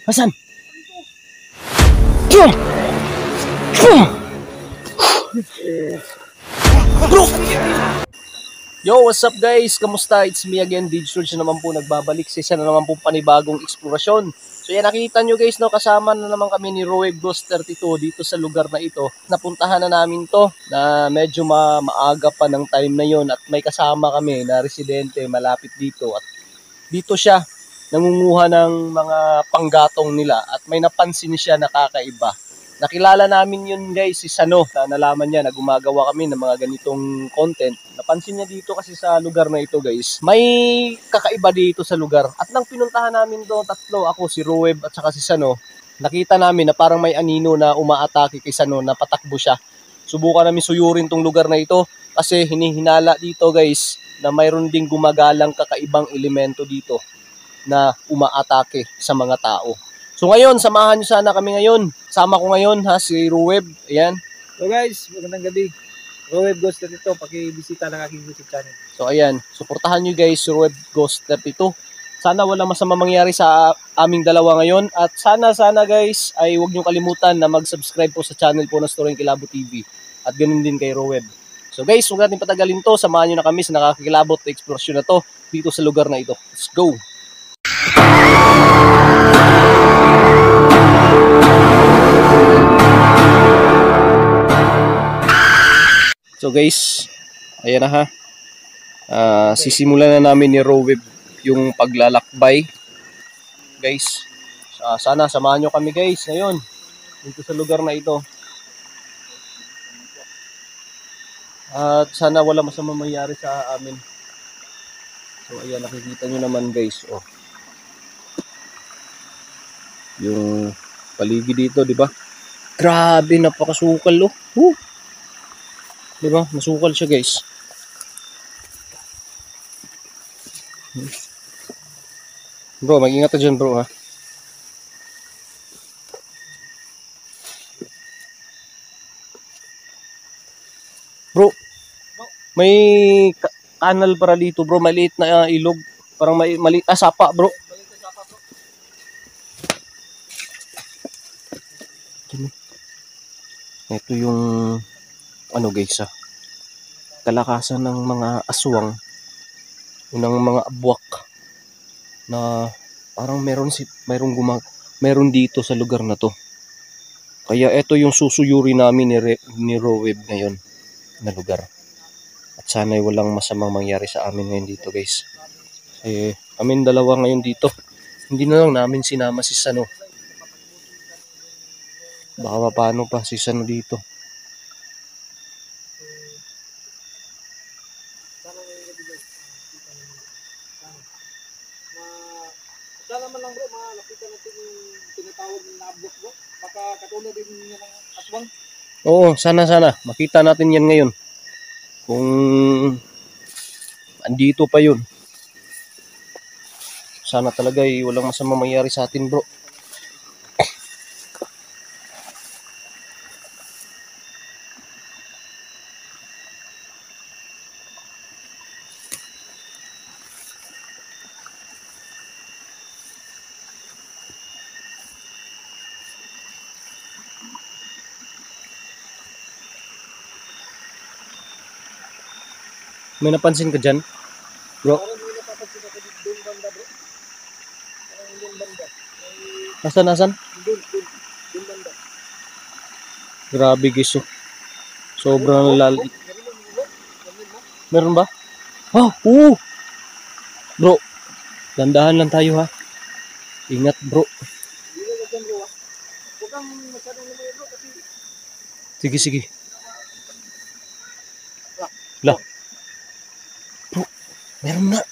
Hasan? Bro! Yo, what's up guys? Kamusta? It's me again, DidgeRoach na naman po nagbabalik sa isa na naman po panibagong eksplorasyon. So yan, nakita nyo guys, no, kasama na naman kami ni Roeb Ghost 32 dito sa lugar na ito. Napuntahan na namin to na medyo maaga pa ng time na yon at may kasama kami na residente malapit dito. At dito siya nangunguha ng mga panggatong nila at may napansin siya na kakaiba. Nakilala namin yun guys, si Sano, na nalaman niya na gumagawa kami ng mga ganitong content. Napansin niya dito kasi sa lugar na ito guys, may kakaiba dito sa lugar. At nang pinuntahan namin doon, tatlo, ako, si Roeb at saka si Sano, nakita namin na parang may anino na umaatake kay Sano na patakbo siya. Subukan namin suyurin tong lugar na ito kasi hinihinala dito guys na mayroon ding gumagalang kakaibang elemento dito na umaatake sa mga tao. So ngayon, samahan nyo sana kami ngayon. Sama ko ngayon ha, si Roeb. Ayan. So guys, magandang gabi. Roeb Ghost 32, pakibisita ng aking YouTube channel. So ayan, suportahan nyo guys si Roeb Ghost 32. Sana walang masama mangyari sa aming dalawa ngayon. At sana guys, ay huwag nyo kalimutan na mag-subscribe po sa channel po na Storying Kilabot TV. At ganun din kay Roeb. So guys, huwag natin patagalin to. Samahan nyo na kami sa nakakakilabot na eksplorasyon na to dito sa lugar na ito. Let's go! So guys, ayan na ha. Sisimulan na namin ni Roeb yung paglalakbay. Guys, sana samahan nyo kami guys ngayon dito sa lugar na ito. At sana wala masamang mangyari sa amin. So ayan, nakikita nyo naman guys. Oh. Yung paligid dito, di ba? Grabe, napakasukal oh. Diba? Masukal siya guys. Bro, mag-ingat ka dyan bro ha. Bro, may kanal para dito bro. Maliit na ilog. Parang maliit na sapa bro. Ito yung ano guys kalakasan ng mga aswang, ng mga abwak na parang meron dito sa lugar na to. Kaya ito yung susuyuri namin ni Roeb ngayon na lugar. At sana ay walang masamang mangyari sa amin ngayon dito guys. Kasi kami dalawa ngayon dito. Hindi na lang namin sinama si Sano. Baka paano pa si Sano dito. Sana naman lang bro, makakita natin yung tinatawag na ablock bro. Baka katulad din niya ng aswang. Oo, sana. Makita natin yan ngayon. Kung andito pa yun. Sana talaga walang masama mangyari sa atin bro. May napansin ka dyan, bro? Parang hindi napapansin ako doon banda bro. Parang doon banda. Nasaan? Doon banda. Grabe guys oh. Sobrang lalim. Meron ba? Oo! Bro, dandahan lang tayo ha. Ingat bro. Hindi na bro ha. Huwag kang masyadong lumayo bro kasi... Sige. Lah. Bro, meron na.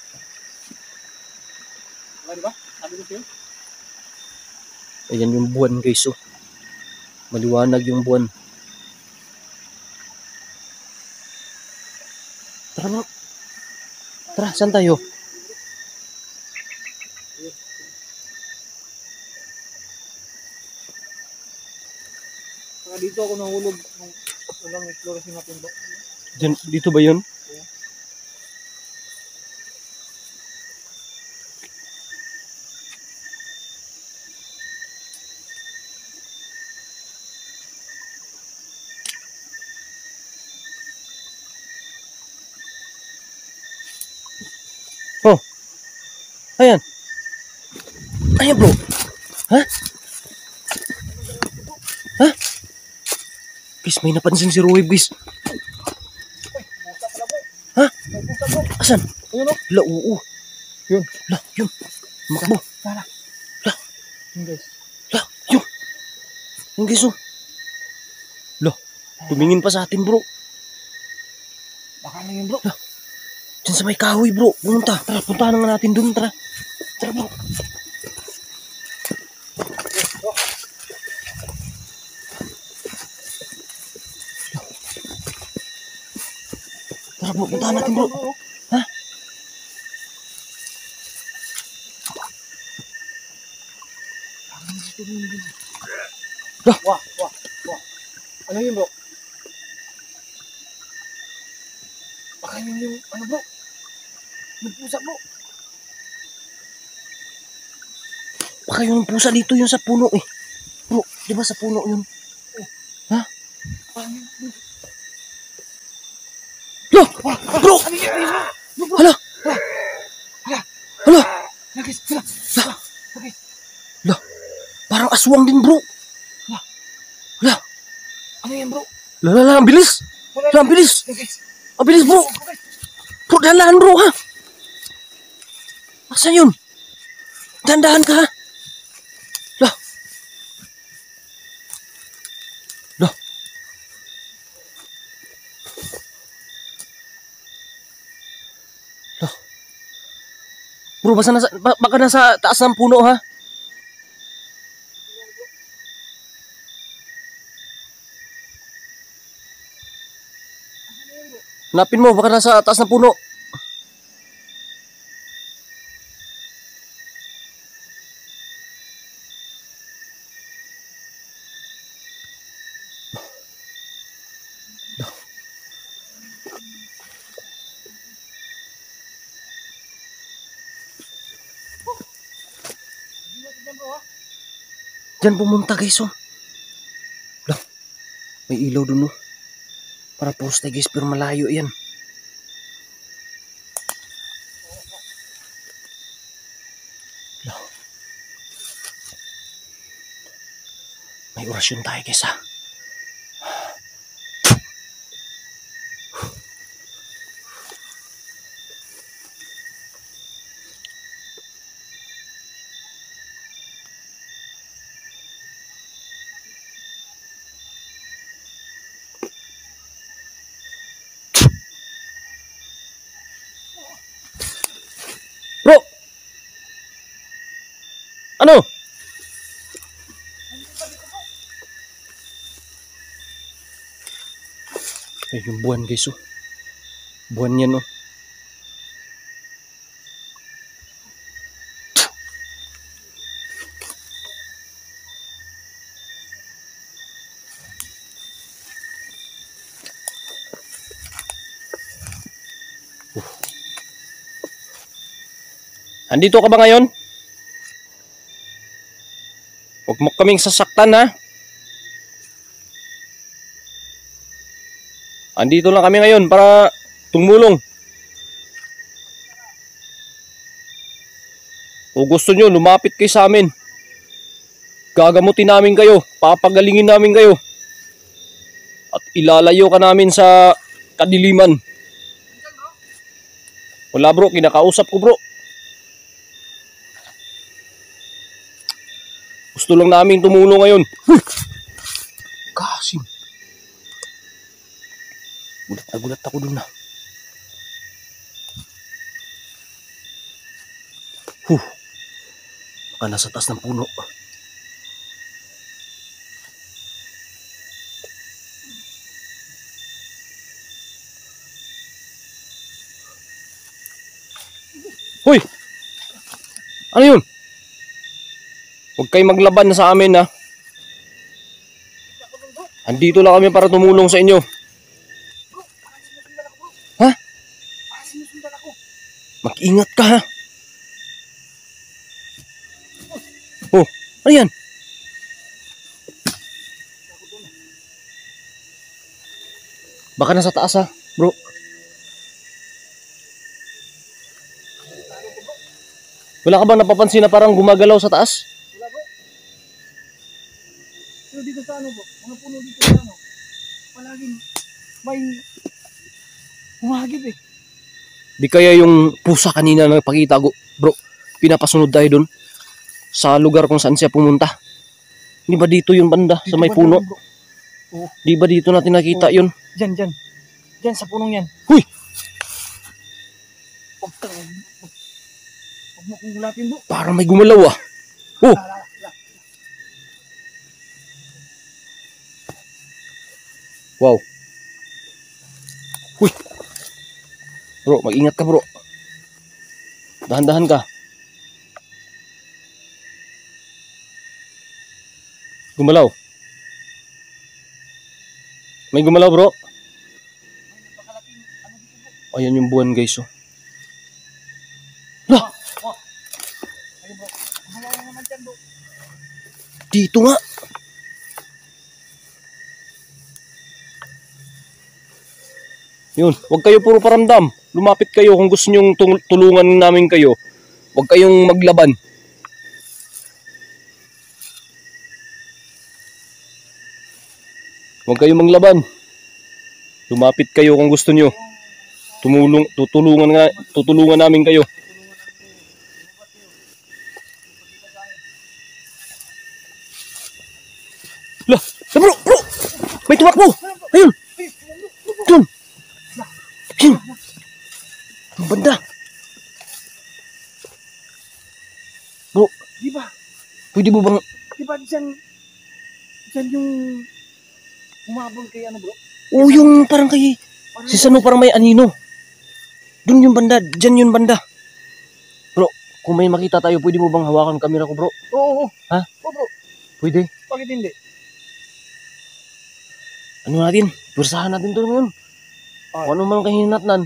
Diba? Sabi ko sa'yo. Ayan yung buwan guys oh. Maliwanag yung buwan. Tara, saan tayo? Dito ako nahulog nung unang exploration natin bro. Dito ba yun? Ayan. Ayan bro. Ha? Ha? Guys, may napansin si Roy, guys. Ha? Asan? Ayun o. La, oo. Yun. La, yun. Makbo. Tara. La, Yun guys. la, yun. Yung guys, oh. La, tumingin pa sa atin, bro. Baka na yun bro. La, dyan sa may kahoy, bro. Pumunta. Tara, puntahan nga natin dun. Tara. Tara, bro. Tara, bro. Puntahan natin, bro. Ha? La, Wah, wah, wah. Ano yun bro? Baka yun yung ano bro? Yung pusa bro. baka yung pusa dito yun sa puno, eh. Bro, di ba sa puno yun? Ha? La, bro! Hala! Hala! Lagis, sila. La, parang aswang din, bro. La, Ano yan bro? la, ang bilis. La, ang bilis. Lagis. Ang bilis, bro. Bro, dahan-dahan, bro, ha? Asan yun? Dahan-dahan ka, ha? La. La. La. Bro, baka nasa taas ng puno, ha? Hanapin mo, baka nasa taas ng puno. Diyan pumunta, guys, oh. La, may ilaw dun, oh. Para poste, guys, pero malayo yan. La. May orasyon tayo, guys, ha? Bro! Ano? Ay, yung buwan, guys, oh. Buwan yan, oh. Andito ka ba ngayon? Huwag mo kaming sasaktan, ha? Andito lang kami ngayon para tumulong. O gusto nyo, lumapit kayo sa amin. Gagamutin namin kayo. Papagalingin namin kayo. At ilalayo ka namin sa kadiliman. Wala bro, kinakausap ko bro. Gusto lang namin tumulong ngayon. Kasing. Gulat ako dun na. Baka nasa taas ng puno. Hoy! Ano yun? Huwag kayo maglaban na sa amin, ha? Andito lang kami para tumulong sa inyo. Ha? Mag-ingat ka, ha? Oh, ano yan? Baka nasa taas, ha, bro. Wala ka bang napapansin na parang gumagalaw sa taas? Wala bro. Pero dito sa ano bro, mga puno dito sa ano, palaging may humagip eh. Di kaya yung pusa kanina na nagpakita, bro, pinapasunod tayo dun sa lugar kung saan siya pumunta. Di ba dito yung banda sa may puno? Oo. Di ba dito natin nakita yun? Diyan, diyan. Diyan sa punong yan. Huy! Huwag mo kong gulapin bro. Parang may gumalaw ah. Oh! Wow. Huy! Bro, mag-ingat ka bro. Dahan-dahan ka. Gumalaw. May gumalaw bro. Ayan yung buwan guys oh. Lah! Ayun bro. Gumalaw naman dyan bro. Dito nga. Yun, huwag kayo puro paramdam. Lumapit kayo kung gusto nyong tulungan namin kayo. Huwag kayong maglaban. Huwag kayong maglaban. Lumapit kayo kung gusto nyo. Tutulungan namin kayo. Lah, bro, bro. May tumakbo. Ayun. Doon. Ayun. Ang banda. Bro, Di ba? pwede mo bang... Di ba dyan yung humabol kay ano bro? Oh, yung parang kay... Si Sano parang may anino. Doon yung banda. Diyan yung banda. Bro, kung may makita tayo, pwede mo bang hawakan ang camera ko bro? Oo. Ha? Oo bro. Pwede. Bakit hindi? Ano natin? Pursahan natin to ngayon. Kung ano man kahinatnan.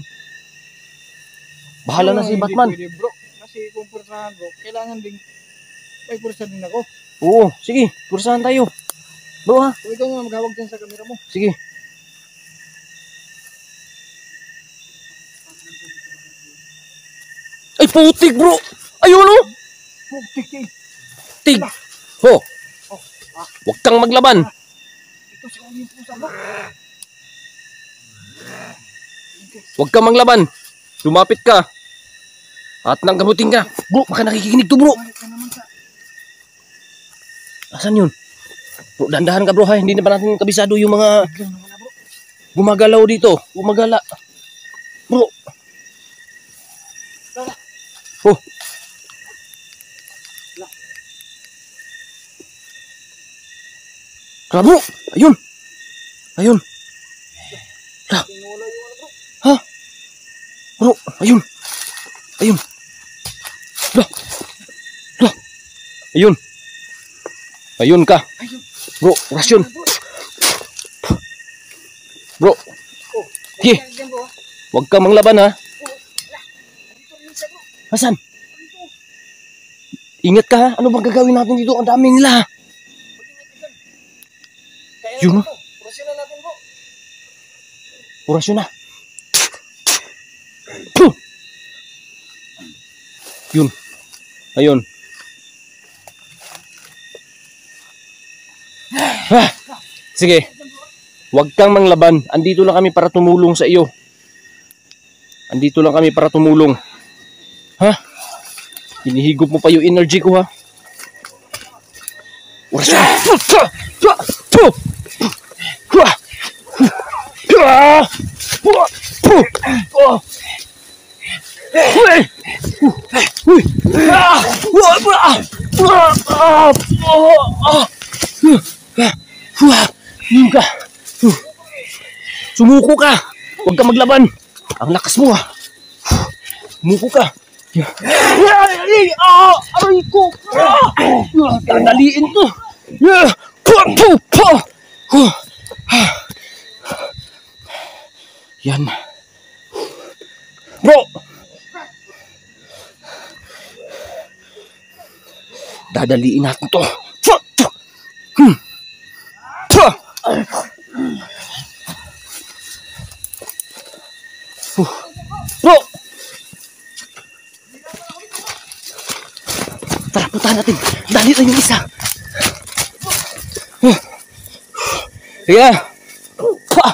Bahala na si Batman. Hindi pwede bro. Kasi kung pursahan bro, kailangan ding may pursa din ako. Oo, sige. Pursahan tayo. Bro ha? So ikaw nga maghawag dyan sa camera mo. Sige. Ay, putik bro! Ayun oh! Putik eh. Tig! Ho! Huwag kang maglaban. Ito si yung pusa bro. Huwag kang maglaban. Lumapit ka. At nang gamutin ka. Bro, baka nakikinig to bro. Balik ka naman sa... Asan yun? Bro, dandahan ka bro ha. Hindi na ba natin kabisado yung mga Biglang nawala bro. gumagalaw dito. Gumagala. Bro. Oh. Kala bro. Ayun. Ayun. Kala. Tinula yung ano bro. Ha? Bro, ayun. Ayun. Lah. Lah. Ayun. Ayun ka. Ayun. Bro, rasyon. Bro, Oh. Sige. Dyan bro. huwag kang manglaban ha. Dito rin siya bro. Hasan? Ingat ka ha. Ano bang gagawin natin dito? Ang dami nila ha. Mag-ingat ka dyan. Kaya Yun, natin bro. Purasyonan natin bro. Orasyon na. Puh! Yun. Ayun. Ah, sige. Huwag kang manglaban. Andito lang kami para tumulong sa iyo. Andito lang kami para tumulong. Ha? Hinihigop mo pa yung energy ko ha. Orasyon. Sumuko ka. Huwag ka maglaban. Ang lakas mo ha. Sumuko ka. Aray ko. Daliin to. Yan. Bro. Dadaliin natin to. Bro. Dali na yung isa. Kaya. Pa.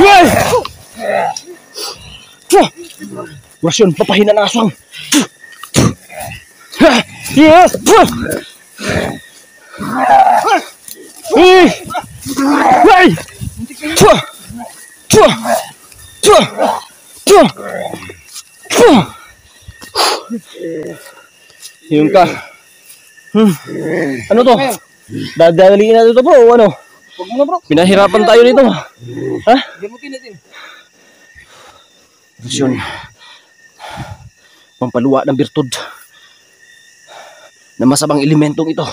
Yay! Rasyon, papahina na aswang. Yeah! Hey! Hey! Yung ka. Ano to? Dadaliin natin ito bro, ano? Huwag mo na bro. Pinahirapan tayo nito. Ha? Gamutin natin. Rasyon. Pampaluwa ng birtud. Na masamang elementong ito.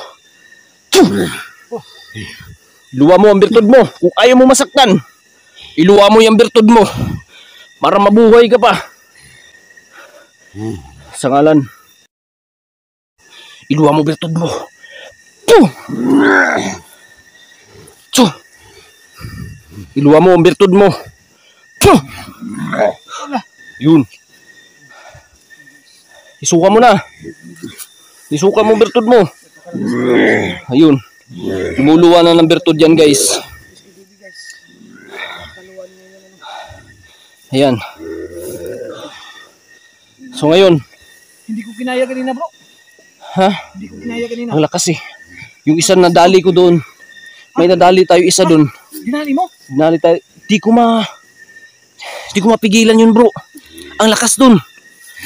Iluwa mo ang birtud mo. Kung ayaw mo masaktan, iluwa mo yung birtud mo. Para mabuhay ka pa. Sa ngalan. Iluwa mo birtud mo. Iluwa mo ang birtud mo. Yun. Isuka mo na. Isuka mo ang birtud mo. Ayun. Lumuluwa na ng birtud yan guys. Ayan. So ngayon. Hindi ko kinaya kanina bro. Ha? Hindi ko kinaya kanina. Ang lakas eh. Yung isa nadali ko doon. May nadali tayo isa doon. Dinali mo? Nadali tayo. Di ko mapigilan yun bro. Ang lakas doon.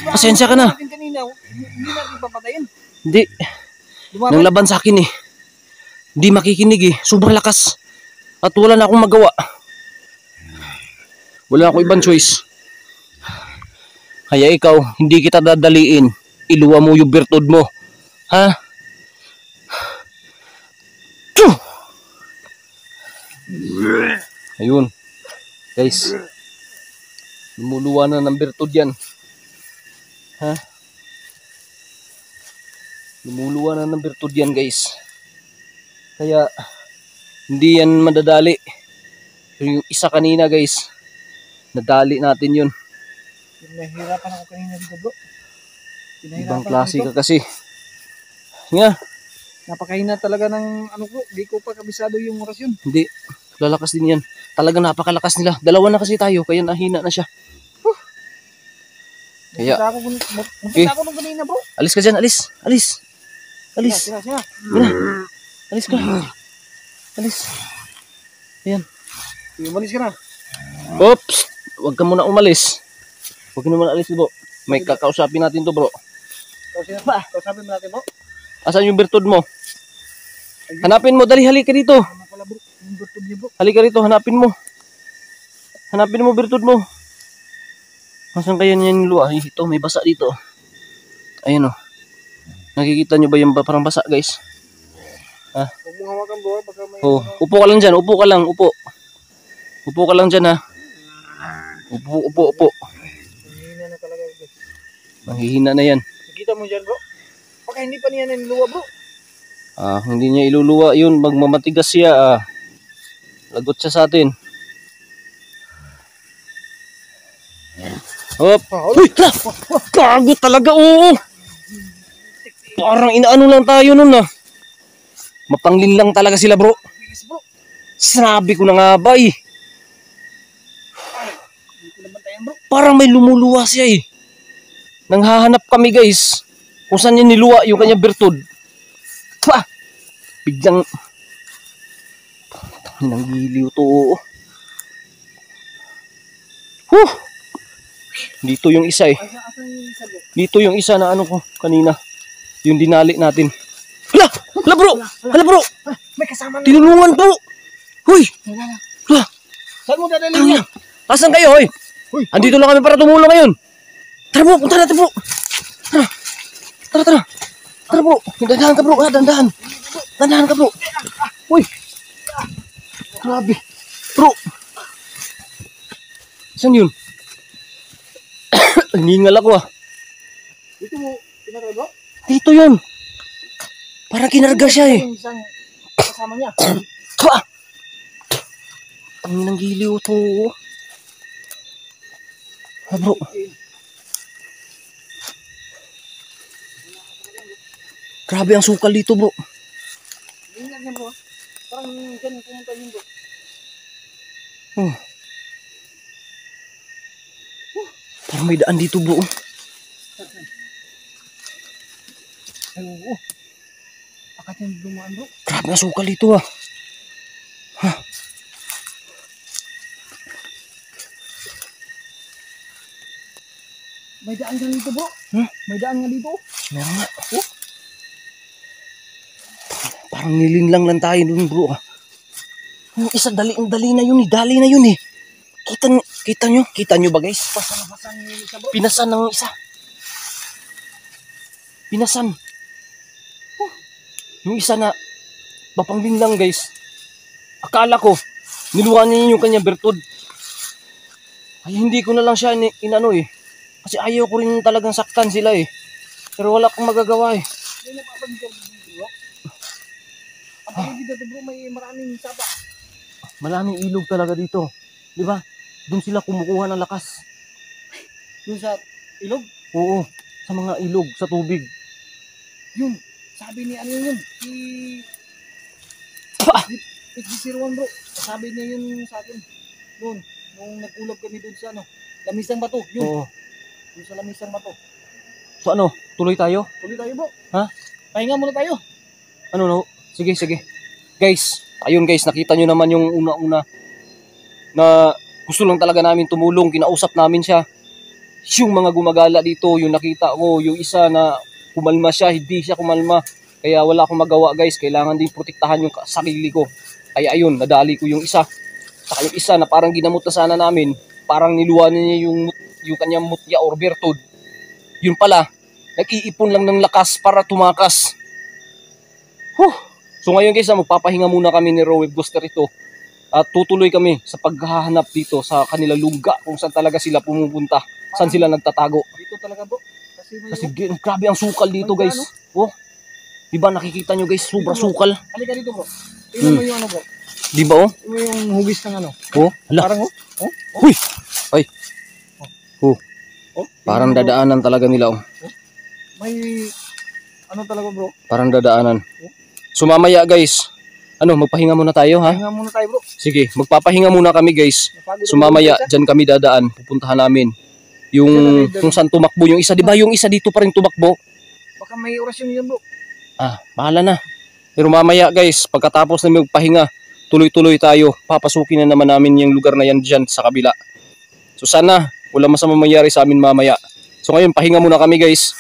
Pasensya ka na. Kanina, hindi natin papatayin. Hindi. Nang laban sa akin eh. Hindi makikinig eh. Sobrang lakas. At wala na akong magawa. Wala akong ibang choice. Kaya ikaw, hindi kita dadaliin. Iluwa mo yung birtud mo. Ha? Ayun. Guys. Lumuluwa na ng birtud yan. Ha? Lumuluwa na ng birtud yan guys. Kaya hindi yan madadali. Yung isa kanina guys, nadali natin yun. Pinahirapan ako kanina dito bro. Ibang klase ka kasi. Nga. Napakahina talaga ng ano bro. Di ko pa kabisado yung orasyon. Hindi. Lalakas din yan. Talagang napakalakas nila. Dalawa na kasi tayo, kaya nahina na siya. Kaya, Muntik ako nung kanina bro. alis ka dyan, alis. Alis. Alis. Sira. Alis ka. Alis. Ayan. Umalis ka na. Oops. Huwag ka muna umalis. Huwag ka naman alis bro. May kakausapin natin to bro. Kausapin mo natin bro. Asan yung birtud mo? Hanapin mo. Dali, halika dito. Ano pala bro? Yung birtud niya bro. Halika rito, hanapin mo. Hanapin mo birtud mo. Asan kaya niyan yung luwa? Ito, may basa dito. Ayan o. Nakikita nyo ba yung parang basa guys? Ha? Huwag mong hawakan bro. Baka may... Oh, upo ka lang dyan. Upo ka lang. Upo. Upo ka lang dyan ha. Upo. Hihina na talaga bro. Mahihina na yan. Nakita mo dyan bro? Baka hindi pa niya niluwa bro. Hindi niya iluluwa yun. Magmamatigas siya. Lagot siya sa atin. Hop. Uy! Kago talaga. Oo. Parang inaano lang tayo nun Mapanglin lang talaga sila bro. Sabi ko na nga ba eh. Parang may lumuluwa siya eh. Nanghahanap kami guys. Kung saan niya niluwa yung kanya birtud. Pa! Biglang nanggiliw to. Dito yung isa eh. Dito yung isa na ano ko kanina. Yung dinali natin. Hala! Hala bro! Hala bro! May kasama na. Tinulungan po! Huy! Hala! Saan mo dadalhin niya? Asan kayo hoy? Andito lang kami para tumulong ngayon. Tara bro! Punta natin bro! Tara! Tara bro! Dandahan ka bro! Dandahan! Dandahan ka bro! Huy! Grabe! Bro! Saan yun? Ningal ako Dito mo pinarag bro? Dito yun. Parang kinarga siya eh. Yung isang kasama niya. Ang nang giliw to. Bro. Grabe ang sukal dito bro. Ingat niya bro. Parang dyan pumunta yun bro. Oh. Parang may daan dito bro. Ay oo. Akat yan dumaan bro. Grabe ang sukal dito ah. May daan nga dito bro. May daan nga dito. Meron nga. Oh. Parang nilinlang lang tayo dun bro ah. Yung isa dali na yun eh. Dali na yun eh. Kita nyo ba guys? Pasan yung isa bro. Pinasan ng isa. Pinasan. Oh. Yung isa na papanglin lang guys. Akala ko niluhan niya yung kanya bertod. Ay hindi ko na lang siya inano eh. Kasi ayaw ko rin talagang saktan sila eh. Pero wala akong magagawa eh. May napapagdito bro. Ang paligid dito bro may maraming sapa. Maraming ilog talaga dito. Di ba? Doon sila kumukuha ng lakas. Yung sa ilog. Oo. Sa mga ilog, sa tubig. Yun. Sabi ni ano yun. HG01 bro. Sabi niya yun sa akin. Noon. Nung nag-ulap kami doon sa ano. Lamisang bato. Yun. Oo. Yung sa lamisang bato. So ano, tuloy tayo? Tuloy tayo bro. Ha? Pahinga muna tayo. Ano no? Sige. Guys, ayun guys, nakita nyo naman yung una-una na gusto lang talaga namin tumulong. Kinausap namin siya. Yung mga gumagala dito, yung nakita ko, yung isa na kumalma siya, hindi siya kumalma. Kaya wala akong magawa guys. Kailangan din protektahan yung sarili ko. Kaya ayun, nadali ko yung isa. Saka yung isa na parang ginamot na sana namin, parang niluwanan niya yung kanyang mutya or bertod. Yun pala, nag-iipon lang ng lakas para tumakas. So ngayon guys, magpapahinga muna kami ni Rowe Buster ito. At tutuloy kami sa paghahanap dito sa kanilang lungga kung saan talaga sila pumupunta. Saan sila nagtatago. Dito talaga bro. Kasi grabe ang sukal dito guys. Oh, diba nakikita nyo guys, sobra sukal. Halika dito bro. Tingnan mo yung ano bro. Diba oh? Yung hugis ng ano. Oh, hala. Parang oh. Huy! Ay. Oh. Parang dadaanan talaga nila oh. May ano talaga bro. Parang dadaanan. So mamaya guys, magpahinga muna tayo ha? Pahinga muna tayo bro. Sige, magpapahinga muna kami guys. So mamaya, dyan kami dadaan, pupuntahan namin. Yung kung saan tumakbo yung isa, di ba yung isa dito pa rin tumakbo? Baka may orasyon yun bro. Bahala na. Pero mamaya guys, pagkatapos na magpahinga, tuloy-tuloy tayo. Papasukin na naman namin yung lugar na yan dyan sa kabila. So sana, wala masamang mangyari sa amin mamaya. So ngayon, pahinga muna kami guys.